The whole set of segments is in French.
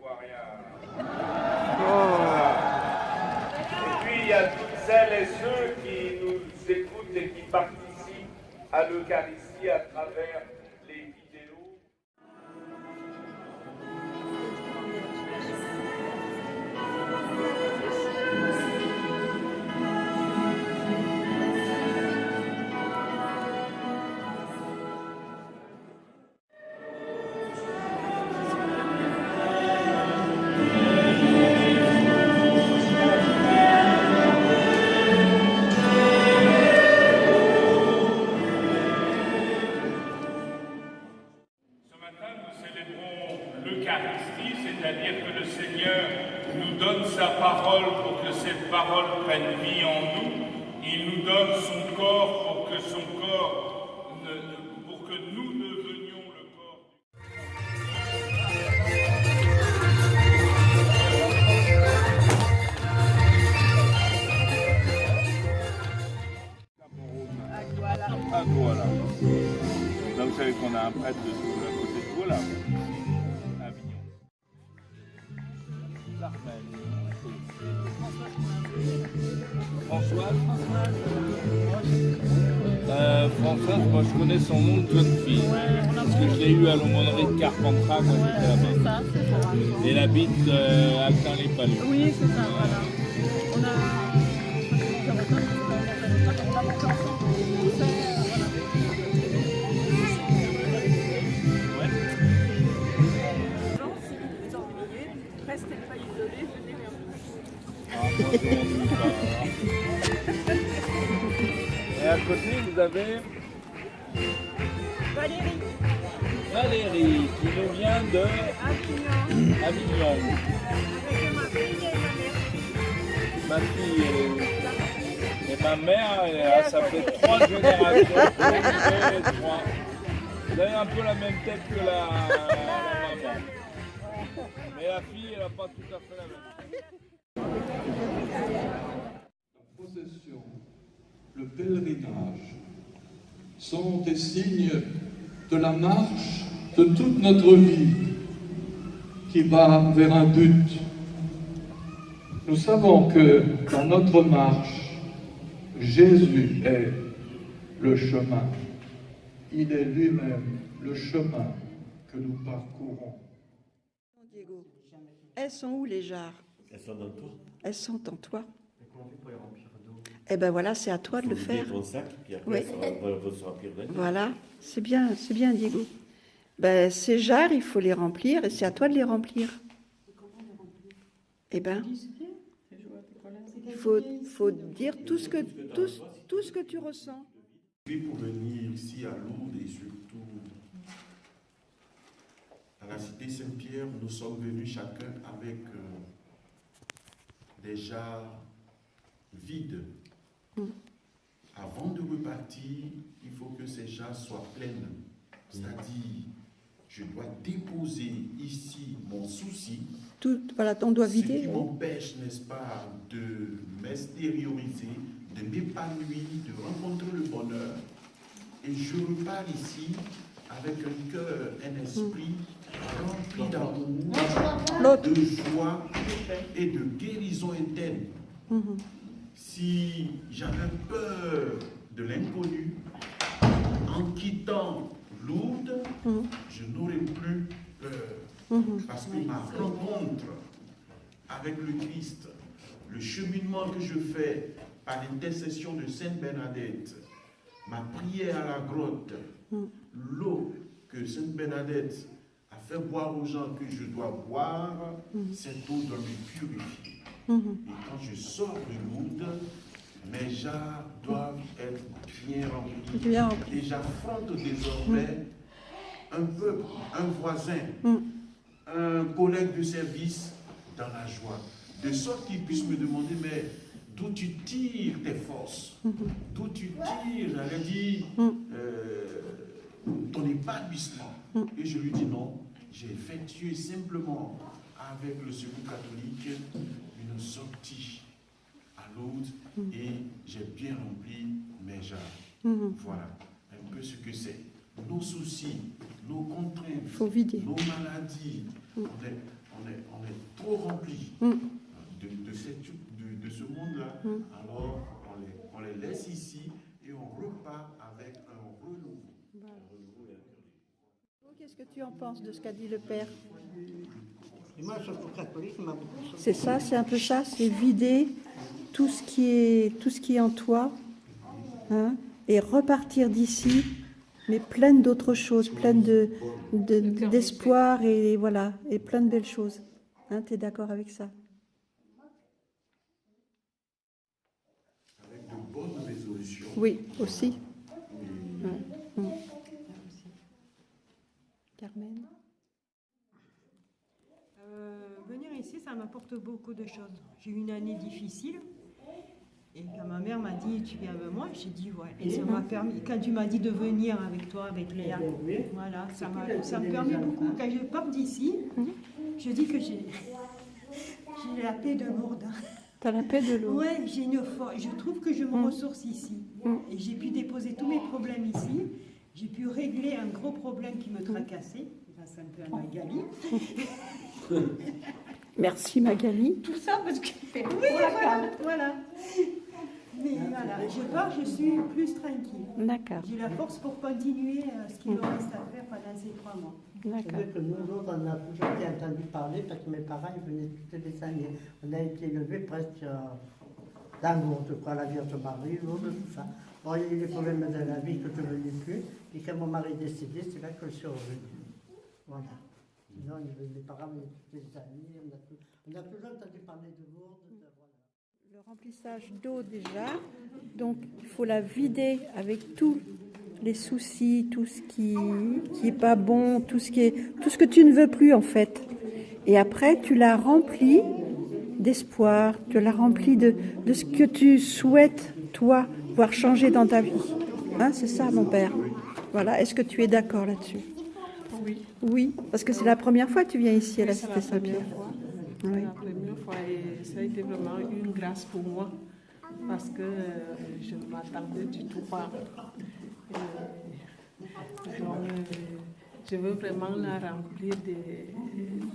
vois rien. Oh. Et puis il y a toutes celles et ceux qui nous écoutent et qui participent à l'Eucharistie à travers les vidéos. L'Eucharistie, c'est-à-dire que le Seigneur nous donne sa parole pour que cette parole prenne vie en nous. Il nous donne son corps pour que nous devenions le corps. À Douala. Donc vous savez qu'on a un prêtre de à côté de Douala. Avignon. Carmel. Françoise. Françoise, moi je connais son nom de jeune fille. Parce que je l'ai eu à l'aumônerie de Carpentras quand j'étais là-bas. Et elle habite à Altin-les-Palais. Oui, c'est ça, voilà. On a... Restez pas isolés, venez vers nous. Ah, moi, je m'ennuie pas. Et à côté, vous avez Valérie. Valérie, qui nous vient de Avignon. Avec ma fille et ma mère. Ma fille, elle est où? Et ma mère, ça fait 3 générations. 1, 2, 3. Vous avez un peu la même tête que la maman. Mais la fille, elle n'a pas tout à fait la même. La procession, le pèlerinage sont des signes de la marche de toute notre vie qui va vers un but. Nous savons que dans notre marche, Jésus est le chemin. Il est lui-même le chemin que nous parcourons. Diego, elles sont où les jarres? Elles sont dans toi. Elles sont en toi. Et comment on fait pour les remplir d'eau? Eh ben voilà, c'est à toi de le Faut faire. vider ton sac, puis après, Oui. ça va se remplir d'un. Voilà, c'est bien, Diego. Ben, ces jarres, il faut les remplir et c'est à toi de les remplir. Eh ben, il faut dire tout ce que tu ressens. Puis pour venir ici à Lourdes et surtout à la cité Saint-Pierre, nous sommes venus chacun avec des jarres vides. Avant de repartir, il faut que ces jarres soient pleines. C'est-à-dire, je dois déposer ici mon souci. Voilà, on doit Ce vider. qui m'empêche, n'est-ce pas, de m'extérioriser, de m'épanouir, de rencontrer le bonheur. Et je repars ici avec un cœur, un esprit rempli d'amour, de joie et de guérison interne. Si j'avais peur de l'inconnu, en quittant Lourdes, je n'aurais plus peur. Parce que ma rencontre avec le Christ, le cheminement que je fais par l'intercession de Sainte Bernadette, ma prière à la grotte, l'eau que Sainte Bernadette a fait boire aux gens que je dois boire, cette eau doit me purifier. Et quand je sors de Lourdes, mes jarres doivent être bien remplies. Et j'affronte désormais un peuple, un voisin, un collègue de service dans la joie. De sorte qu'il puisse me demander, mais d'où tu tires tes forces, d'où tu tires, j'allais dire, ton épanouissement. Et je lui dis non, j'ai effectué simplement avec le Secours catholique une sortie à Lourdes et j'ai bien rempli mes jarres. Voilà un peu ce que c'est. Nos soucis, nos contraintes, nos maladies, on est trop rempli de ce monde-là. Alors, on les laisse ici et on repart avec un renouveau. Qu'est-ce que tu en penses de ce qu'a dit le Père? Et moi, surtout catholique, m'a beaucoup sauvé. C'est ça, c'est un peu ça, c'est vider tout ce qui est en toi, hein, et repartir d'ici, mais pleine d'autres choses, pleine d'espoir et voilà, et plein de belles choses. Hein, tu es d'accord avec ça? Avec de bonnes résolutions. Oui, aussi. Ouais. Carmen? Venir ici, ça m'apporte beaucoup de choses. J'ai eu une année difficile. Et quand ma mère m'a dit, tu viens avec moi, j'ai dit, ouais. Et ça m'a permis, quand tu m'as dit de venir avec toi, avec Léa, voilà, ça me permet beaucoup. Quand je pars d'ici, je dis que j'ai la paix de Lourdes. T'as la paix de Lourdes? Ouais, je trouve que je me ressource ici. Et j'ai pu déposer tous mes problèmes ici. J'ai pu régler un gros problème qui me tracassait, grâce un peu à Magali. Merci Magali. Tout ça parce que... Oui, voilà. Mais voilà, je pars, je suis plus tranquille. D'accord. J'ai la force pour continuer ce qu'il me reste à faire pendant ces 3 mois. C'est D'accord. vrai que nous autres, on a toujours été entendu parler parce que mes parents ils venaient toutes les années. On a été élevés presque dans Lourdes, quoi, la Vierge Marie, Lourdes, tout ça. Bon, il y a eu des problèmes de la vie que je ne venais plus. Et quand mon mari est décédé, c'est là que je suis revenue. Voilà. Sinon, les parents venaient toutes les années. On a toujours entendu parler de Lourdes. Voilà. Le remplissage d'eau déjà, donc il faut la vider avec tous les soucis, tout ce qui est pas bon, tout ce que tu ne veux plus en fait. Et après tu la remplis d'espoir, tu la remplis de ce que tu souhaites toi voir changer dans ta vie. Hein, c'est ça mon père. Voilà. Est-ce que tu es d'accord là-dessus? Oui. Oui, parce que c'est la première fois que tu viens ici à la Oui, c'est Cité la première Saint-Pierre. fois. Oui. C'est la première fois et ça a été vraiment une grâce pour moi parce que je ne m'attendais du tout pas. Donc, je veux vraiment la remplir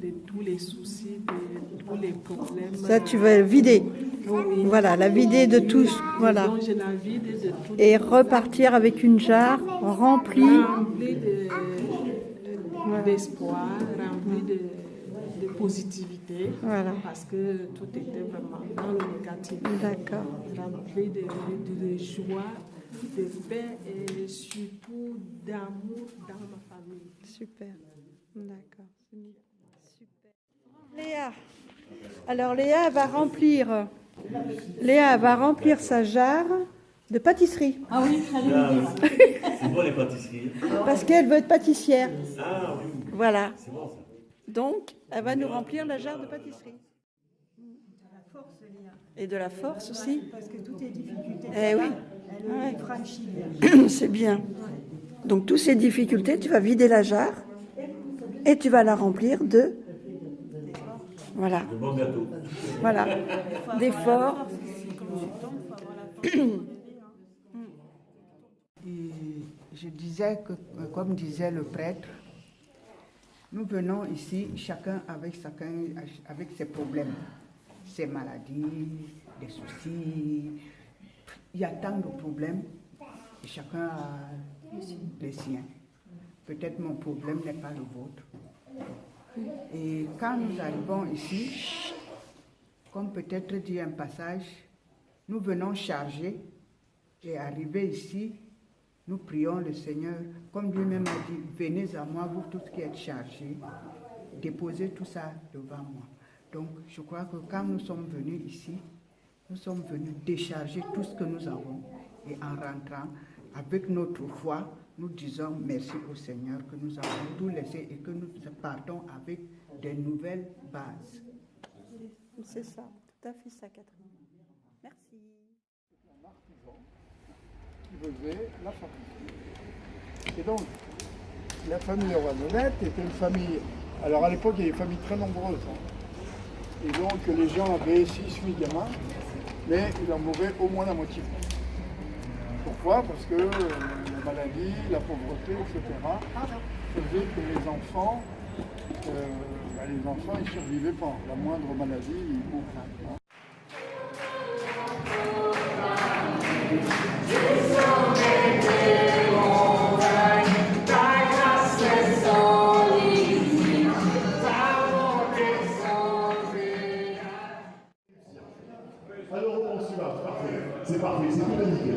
de tous les soucis, de tous les problèmes. Ça, tu veux vider. Oui. Voilà, la vider de tout. Voilà. Donc, je la vide de tout. Et repartir avec une jarre remplie. Remplie d'espoir, remplie de positivité. Voilà. Parce que tout était vraiment dans le négatif. D'accord. Rempli de joie, de paix et surtout d'amour dans ma famille. Super. D'accord. Super. Léa. Alors Léa va remplir sa jarre de pâtisserie. C'est bon les pâtisseries. Parce qu'elle veut être pâtissière. Ah oui, Voilà. c'est bon ça. Donc, elle va nous remplir la jarre de pâtisserie. La force, Léa. Et de la force aussi. Parce que toutes les difficultés, Eh oui. elle les franchit. C'est bien. Donc, toutes ces difficultés, tu vas vider la jarre et tu vas la remplir de... Voilà. De bon gâteau. Voilà. D'efforts. Et je disais que, comme disait le prêtre, nous venons ici, chacun avec ses problèmes, ses maladies, des soucis. Il y a tant de problèmes et chacun a les siens. Peut-être mon problème n'est pas le vôtre. Et quand nous arrivons ici, comme peut-être dit un passage, nous venons charger et arriver ici, nous prions le Seigneur, comme lui-même a dit, venez à moi, vous tous qui êtes chargés, déposez tout ça devant moi. Donc, je crois que quand nous sommes venus ici, nous sommes venus décharger tout ce que nous avons. Et en rentrant, avec notre foi, nous disons merci au Seigneur que nous avons tout laissé et que nous partons avec de nouvelles bases. C'est ça, tout à fait ça, Catherine. Merci. Qui faisait la famille. Et donc, la famille Rouanonnette était une famille... Alors à l'époque, il y avait des familles très nombreuses. Et donc, les gens avaient 6-8 gamins, mais il en mourait au moins la moitié. Pourquoi? Parce que la maladie, la pauvreté, etc. faisait que les enfants les enfants, ils ne survivaient pas. La moindre maladie, ils mourraient. Alors on s'y va, c'est parfait, c'est tout indiqué.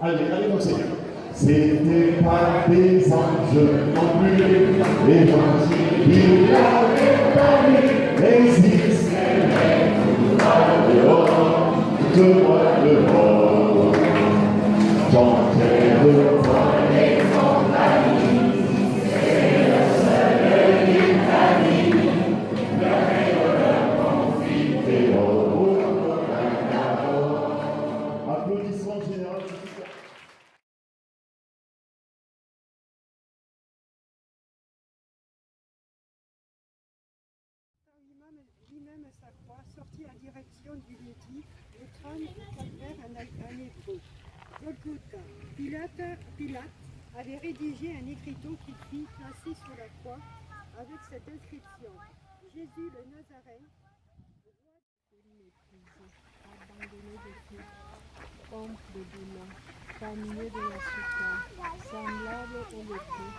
Allez, mon Seigneur. C'était pas des anges non plus, les anges qui l'avaient parlé, mais ils s'aimaient tout dehors, tout dehors. J'entrais de toi les compagnies, c'est le seul l'Italie, le rêve confité au applaudissements généraux. Lui-même sa croix, sortit en direction du lieu-dit, le trône du calvaire en hébreu. Golgotha. Pilate avait rédigé un écriteau qu'il fit ainsi sur la croix avec cette inscription: Jésus le Nazaréen, abandonné de tout, ombre de douleur, familier de la souffrance, semblable au lépreux,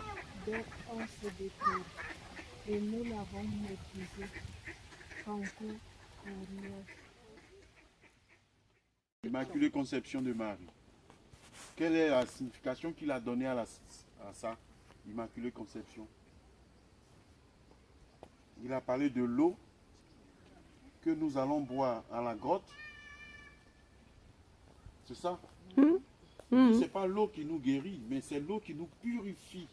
dont on se détourne. Et nous l'avons méprisé. Concours au rien. Immaculée Conception de Marie. Quelle est la signification qu'il a donnée à ça, Immaculée Conception? Il a parlé de l'eau que nous allons boire à la grotte. C'est ça? C'est pas l'eau qui nous guérit, mais c'est l'eau qui nous purifie.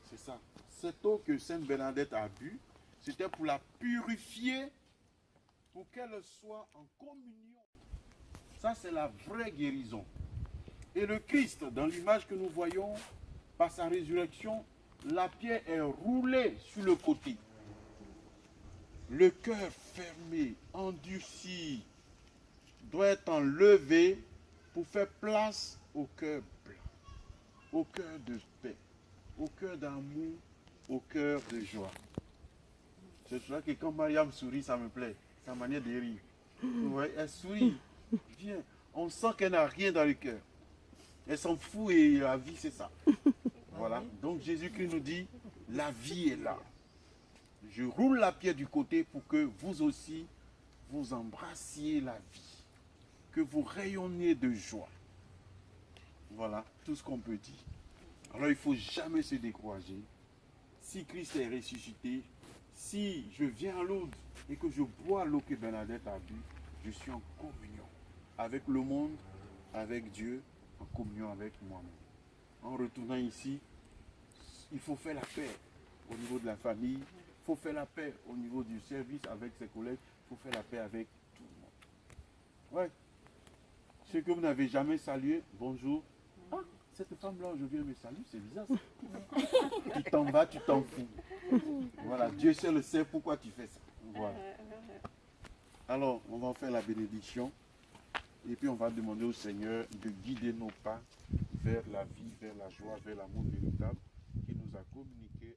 C'est ça. Cette eau que Sainte Bernadette a bu, c'était pour la purifier, pour qu'elle soit en communion. Ça, c'est la vraie guérison. Et le Christ, dans l'image que nous voyons, par sa résurrection, la pierre est roulée sur le côté. Le cœur fermé, endurci, doit être enlevé pour faire place au cœur blanc, au cœur de paix, au cœur d'amour, au cœur de joie. C'est pour ça que quand Mariam sourit, ça me plaît. Sa manière de rire. Vous voyez, elle sourit. Bien. On sent qu'elle n'a rien dans le cœur. Elle s'en fout et la vie, c'est ça. Voilà. Donc Jésus-Christ nous dit, la vie est là. Je roule la pierre du côté pour que vous aussi, vous embrassiez la vie. Que vous rayonniez de joie. Voilà tout ce qu'on peut dire. Alors il ne faut jamais se décourager. Si Christ est ressuscité, si je viens à Lourdes et que je bois l'eau que Bernadette a bu, je suis en communion avec le monde, avec Dieu, en communion avec moi-même. En retournant ici, il faut faire la paix au niveau de la famille, il faut faire la paix au niveau du service avec ses collègues, il faut faire la paix avec tout le monde. Ouais. Ceux que vous n'avez jamais salué, bonjour. Ah, cette femme-là aujourd'hui me salue, c'est bizarre ça. Tu t'en vas, tu t'en fous. Voilà, Dieu seul le sait pourquoi tu fais ça. Voilà. Alors, on va faire la bénédiction. Et puis on va demander au Seigneur de guider nos pas vers la vie, vers la joie, vers l'amour véritable qu'il nous a communiqué.